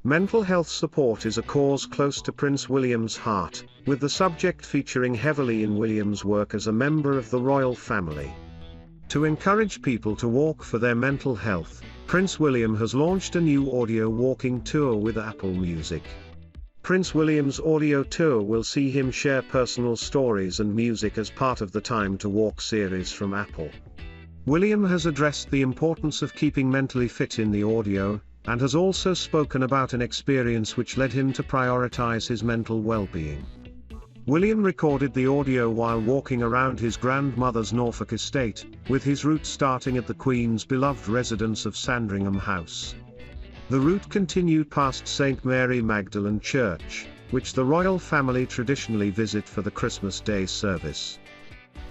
Mental health support is a cause close to Prince William's heart, with the subject featuring heavily in William's work as a member of the royal family. To encourage people to walk for their mental health, Prince William has launched a new audio walking tour with Apple Music. Prince William's audio tour will see him share personal stories and music as part of the Time to Walk series from Apple. William has addressed the importance of keeping mentally fit in the audio, and has also spoken about an experience which led him to prioritize his mental well-being. William recorded the audio while walking around his grandmother's Norfolk estate, with his route starting at the Queen's beloved residence of Sandringham House. The route continued past St. Mary Magdalene Church, which the royal family traditionally visit for the Christmas Day service.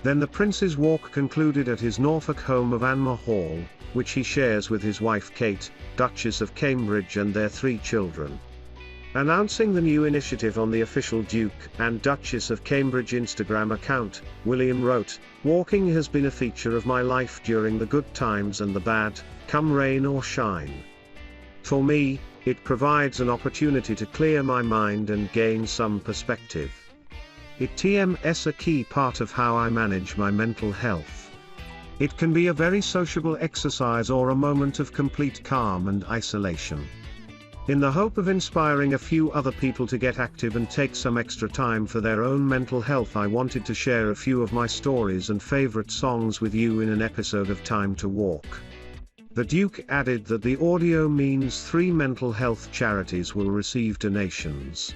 Then the Prince's walk concluded at his Norfolk home of Anmer Hall, which he shares with his wife Kate, Duchess of Cambridge, and their 3 children. Announcing the new initiative on the official Duke and Duchess of Cambridge Instagram account, William wrote, "Walking has been a feature of my life during the good times and the bad, come rain or shine. For me, it provides an opportunity to clear my mind and gain some perspective. It's a key part of how I manage my mental health. It can be a very sociable exercise or a moment of complete calm and isolation. In the hope of inspiring a few other people to get active and take some extra time for their own mental health, I wanted to share a few of my stories and favorite songs with you in an episode of Time to Walk." The Duke added that the audio means 3 mental health charities will receive donations.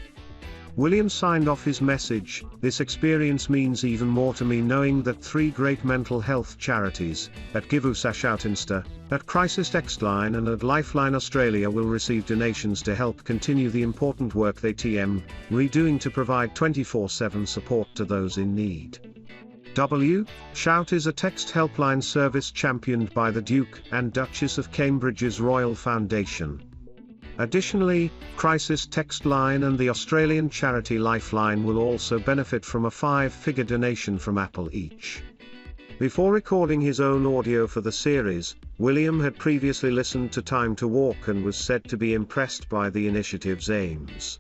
William signed off his message, "This experience means even more to me knowing that 3 great mental health charities, at Givusashoutinsta, at Crisis Textline and at Lifeline Australia will receive donations to help continue the important work they redoing to provide 24/7 support to those in need." Shout is a text helpline service championed by the Duke and Duchess of Cambridge's Royal Foundation. Additionally, Crisis Text Line and the Australian charity Lifeline will also benefit from a 5-figure donation from Apple each. Before recording his own audio for the series, William had previously listened to Time to Walk and was said to be impressed by the initiative's aims.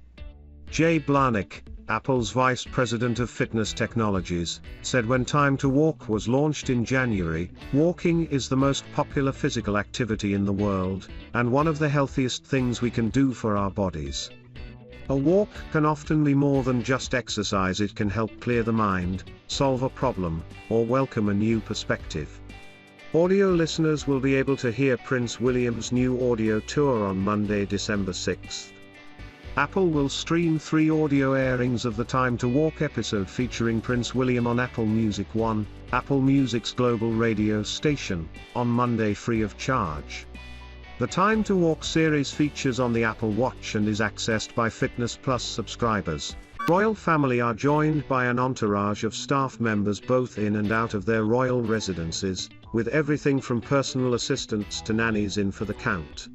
Jay Blahnik, Apple's Vice President of Fitness Technologies, said when Time to Walk was launched in January, walking is the most popular physical activity in the world, and one of the healthiest things we can do for our bodies. A walk can often be more than just exercise. It can help clear the mind, solve a problem, or welcome a new perspective. Audio listeners will be able to hear Prince William's new audio tour on Monday, December 6th. Apple will stream 3 audio airings of the Time to Walk episode featuring Prince William on Apple Music One, Apple Music's global radio station, on Monday free of charge. The Time to Walk series features on the Apple Watch and is accessed by Fitness Plus subscribers. Royal family are joined by an entourage of staff members both in and out of their royal residences, with everything from personal assistants to nannies in for the count.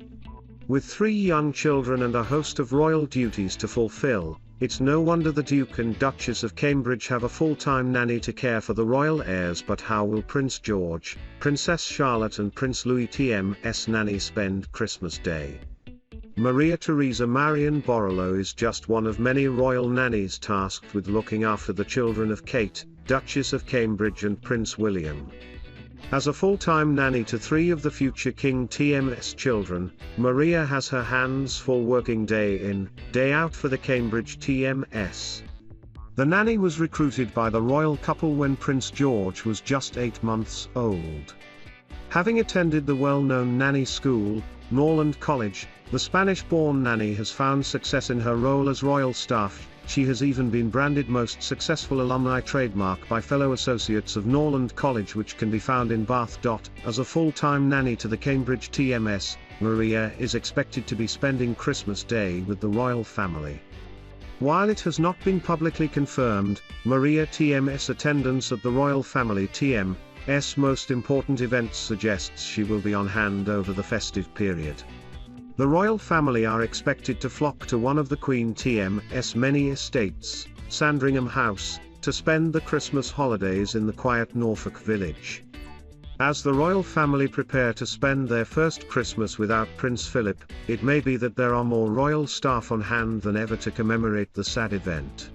With 3 young children and a host of royal duties to fulfill, it's no wonder the Duke and Duchess of Cambridge have a full-time nanny to care for the royal heirs. But how will Prince George, Princess Charlotte and Prince Louis' nanny spend Christmas Day? Maria Theresa Marion Borrello is just one of many royal nannies tasked with looking after the children of Kate, Duchess of Cambridge and Prince William. As a full-time nanny to 3 of the future King's children, Maria has her hands full working day in, day out for the Cambridge TMS. The nanny was recruited by the royal couple when Prince George was just 8 months old. Having attended the well-known nanny school, Norland College, the Spanish-born nanny has found success in her role as royal staff. She has even been branded most successful alumni trademark by fellow associates of Norland College, which can be found in Bath. As a full-time nanny to the Cambridge TMS, Maria is expected to be spending Christmas Day with the royal family. While it has not been publicly confirmed, Maria TMS attendance at the royal family TMS most important events suggests she will be on hand over the festive period. The royal family are expected to flock to one of the Queen TM's many estates, Sandringham House, to spend the Christmas holidays in the quiet Norfolk village. As the royal family prepare to spend their first Christmas without Prince Philip, it may be that there are more royal staff on hand than ever to commemorate the sad event.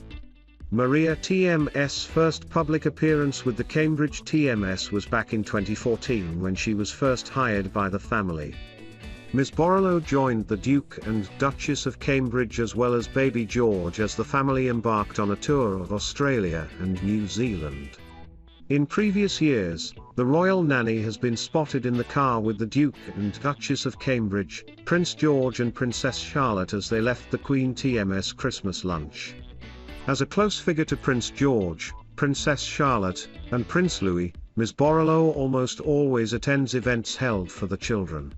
Maria TM's first public appearance with the Cambridge TMS was back in 2014 when she was first hired by the family. Ms. Borrello joined the Duke and Duchess of Cambridge as well as baby George as the family embarked on a tour of Australia and New Zealand. In previous years, the royal nanny has been spotted in the car with the Duke and Duchess of Cambridge, Prince George and Princess Charlotte as they left the Queen TMS Christmas lunch. As a close figure to Prince George, Princess Charlotte, and Prince Louis, Ms. Borrello almost always attends events held for the children.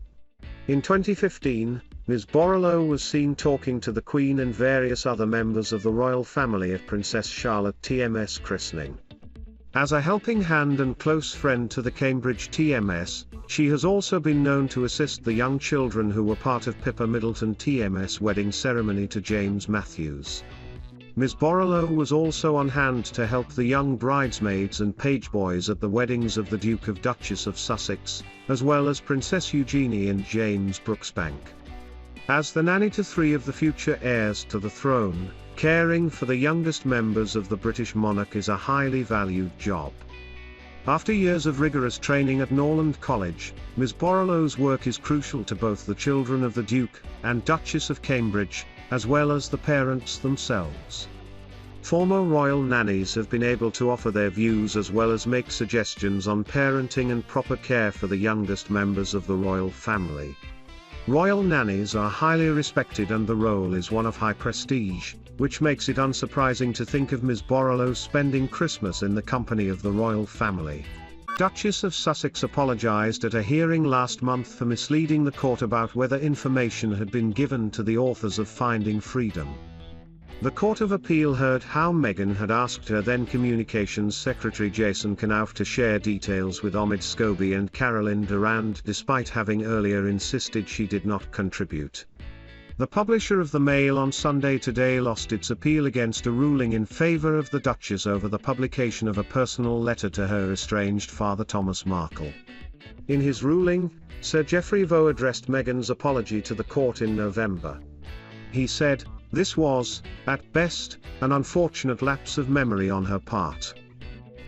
In 2015, Ms. Borrello was seen talking to the Queen and various other members of the royal family at Princess Charlotte TMS christening. As a helping hand and close friend to the Cambridge TMS, she has also been known to assist the young children who were part of Pippa Middleton TMS wedding ceremony to James Matthews. Ms. Borrello was also on hand to help the young bridesmaids and page boys at the weddings of the Duke of Duchess of Sussex, as well as Princess Eugenie and James Brooksbank. As the nanny to 3 of the future heirs to the throne, caring for the youngest members of the British monarch is a highly valued job. After years of rigorous training at Norland College, Ms. Borrello's work is crucial to both the children of the Duke and Duchess of Cambridge, as well as the parents themselves. Former royal nannies have been able to offer their views as well as make suggestions on parenting and proper care for the youngest members of the royal family. Royal nannies are highly respected and the role is one of high prestige, which makes it unsurprising to think of Ms. Borrello spending Christmas in the company of the royal family. Duchess of Sussex apologised at a hearing last month for misleading the court about whether information had been given to the authors of Finding Freedom. The Court of Appeal heard how Meghan had asked her then Communications Secretary Jason Knauf to share details with Omid Scobie and Caroline Durand despite having earlier insisted she did not contribute. The publisher of the Mail on Sunday Today lost its appeal against a ruling in favour of the Duchess over the publication of a personal letter to her estranged father Thomas Markle. In his ruling, Sir Geoffrey Vaux addressed Meghan's apology to the court in November. He said, "This was, at best, an unfortunate lapse of memory on her part."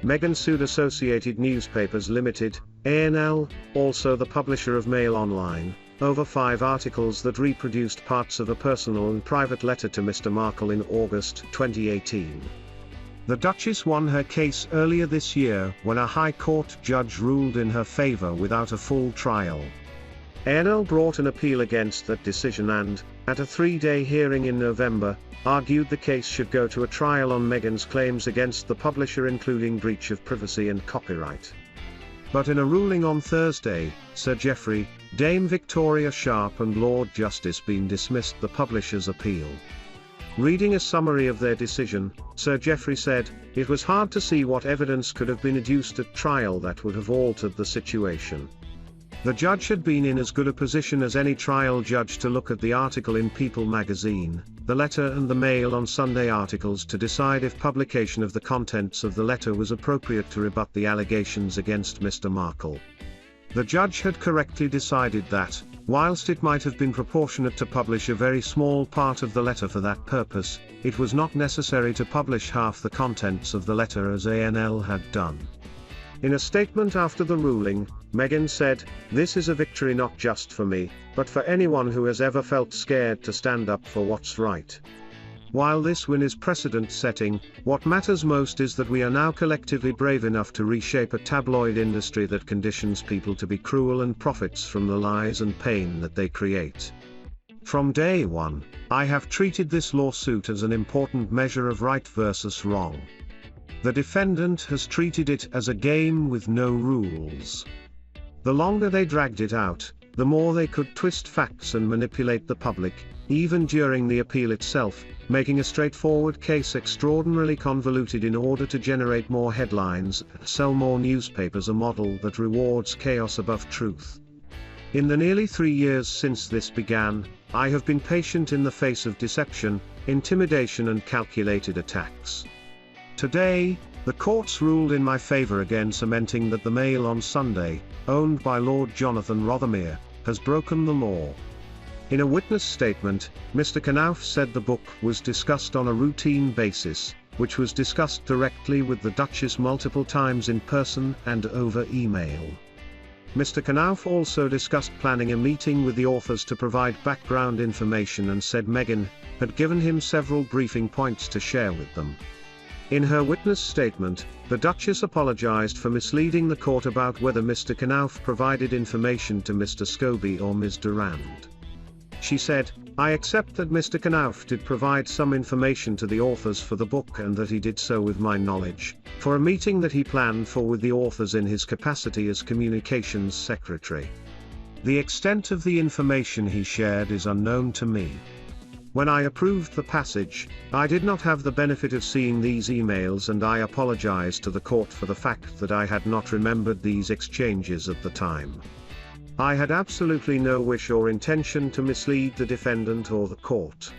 Meghan sued Associated Newspapers Limited, ANL, also the publisher of Mail Online, over 5 articles that reproduced parts of a personal and private letter to Mr. Markle in August 2018. The Duchess won her case earlier this year when a High Court judge ruled in her favour without a full trial. ANL brought an appeal against that decision and, at a 3-day hearing in November, argued the case should go to a trial on Meghan's claims against the publisher including breach of privacy and copyright. But in a ruling on Thursday, Sir Geoffrey, Dame Victoria Sharp and Lord Justice Bean dismissed the publisher's appeal. Reading a summary of their decision, Sir Geoffrey said, "It was hard to see what evidence could have been adduced at trial that would have altered the situation. The judge had been in as good a position as any trial judge to look at the article in People magazine, the letter and the Mail on Sunday articles to decide if publication of the contents of the letter was appropriate to rebut the allegations against Mr. Markle. The judge had correctly decided that, whilst it might have been proportionate to publish a very small part of the letter for that purpose, it was not necessary to publish half the contents of the letter as ANL had done." In a statement after the ruling, Meghan said, "This is a victory not just for me, but for anyone who has ever felt scared to stand up for what's right. While this win is precedent-setting, what matters most is that we are now collectively brave enough to reshape a tabloid industry that conditions people to be cruel and profits from the lies and pain that they create. From day one, I have treated this lawsuit as an important measure of right versus wrong. The defendant has treated it as a game with no rules. The longer they dragged it out, the more they could twist facts and manipulate the public, even during the appeal itself, making a straightforward case extraordinarily convoluted in order to generate more headlines and sell more newspapers, a model that rewards chaos above truth. In the nearly 3 years since this began, I have been patient in the face of deception, intimidation and calculated attacks. Today, the courts ruled in my favour again, cementing that the Mail on Sunday, owned by Lord Jonathan Rothermere, has broken the law. In a witness statement, Mr. Knauff said the book was discussed on a routine basis, which was discussed directly with the Duchess multiple times in person and over email. Mr. Knauff also discussed planning a meeting with the authors to provide background information and said Meghan had given him several briefing points to share with them. In her witness statement, the Duchess apologised for misleading the court about whether Mr. Knauff provided information to Mr. Scobie or Ms. Durand. She said, "I accept that Mr. Knauff did provide some information to the authors for the book and that he did so with my knowledge, for a meeting that he planned for with the authors in his capacity as communications secretary. The extent of the information he shared is unknown to me. When I approved the passage, I did not have the benefit of seeing these emails and I apologize to the court for the fact that I had not remembered these exchanges at the time. I had absolutely no wish or intention to mislead the defendant or the court.